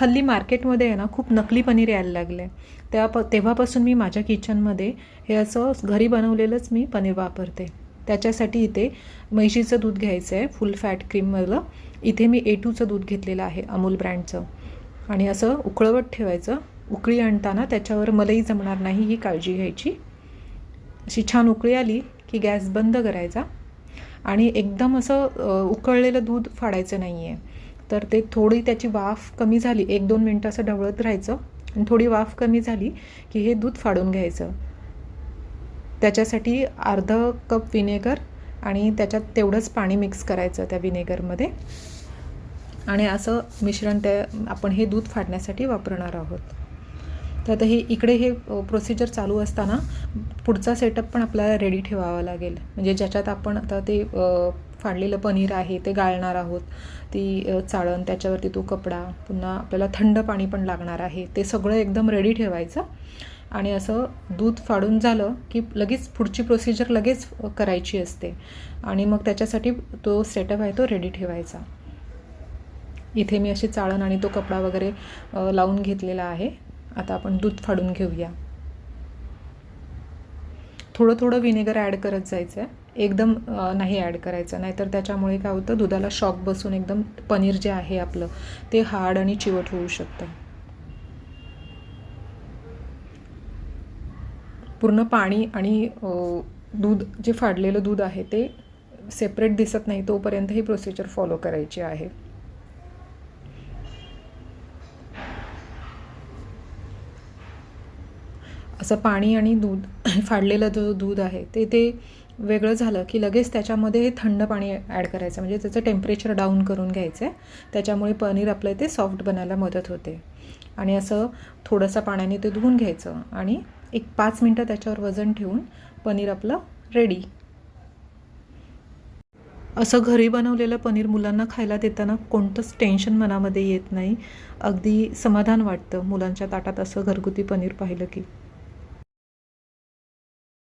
हल्ली मार्केटमध्ये आहे ना खूप नकली पनीर यायला लागलं आहे. तेव्हापासून मी माझ्या किचनमध्ये हे असं घरी बनवलेलंच मी पनीर वापरते. त्याच्यासाठी इथे म्हैशीचं दूध घ्यायचं आहे, फुल फॅट क्रीममधलं. इथे मी A2चं दूध घेतलेलं आहे, अमूल ब्रँडचं. आणि असं उकळवत ठेवायचं. उकळी आणताना त्याच्यावर मलई जमणार नाही ही काळजी घ्यायची. अशी छान उकळी आली की गॅस बंद करायचा आणि एकदम असं उकळलेलं दूध फाडायचं नाही आहे. तर ते थोडी त्याची वाफ कमी झाली, 1-2 मिनटं असं ढवळत राहायचं आणि थोडी वाफ कमी झाली की हे दूध फाडून घ्यायचं. त्याच्यासाठी अर्धा कप विनेगर आणि त्याच्यात तेवढंच पाणी मिक्स करायचं त्या विनेगरमध्ये. आणि असं मिश्रण आपण हे दूध फाडण्यासाठी वापरणार आहोत. तर आता इकडे हे प्रोसिजर चालू असताना पुढचा सेटअप पण आपल्याला रेडी ठेवावा लागेल. म्हणजे ज्याच्यात आपण आता ते फाडलेलं पनीर आहे ते गाळणार आहोत, ती चाळण, त्याच्यावरती तो कपडा, पुन्हा आपल्याला थंड पाणी पण लागणार आहे. ते सगळं एकदम रेडी ठेवायचं. आणि असं दूध फाडून झालं की लगेच पुढची प्रोसिजर लगेच करायची असते. आणि मग त्याच्यासाठी तो सेटअप आहे तो रेडी ठेवायचा. इथे मी अशी चाळण आणि तो कपडा वगैरे लावून घेतलेला आहे. आता आपण दूध फाडून घेऊया. थोडं थोडं विनेगर ॲड करत जायचं आहे, एकदम नाही ॲड करायचं, नाहीतर त्याच्यामुळे काय होतं, दुधाला शॉक बसून एकदम पनीर जे आहे आपलं ते हार्ड आणि चिवट होऊ शकतं. पूर्ण पाणी आणि दूध, जे फाडलेलं दूध आहे ते सेपरेट दिसत नाही तोपर्यंत ही प्रोसिजर फॉलो करायची आहे. असं पाणी आणि दूध फाडलेलं जो दूध आहे ते वेगळं झालं की लगेच त्याच्यामध्ये हे थंड पाणी ॲड करायचं. म्हणजे त्याचं टेम्परेचर डाऊन करून घ्यायचं आहे. त्याच्यामुळे पनीर आपलं ते सॉफ्ट बनायला मदत होते. आणि असं थोडंसं पाण्याने ते धुवून घ्यायचं आणि 5 मिनटं त्याच्यावर वजन ठेवून पनीर आपलं रेडी. असं घरी बनवलेलं पनीर मुलांना खायला देताना कोणतंच टेन्शन मनामध्ये येत नाही. अगदी समाधान वाटतं मुलांच्या ताटात असं घरगुती पनीर पाहिलं की.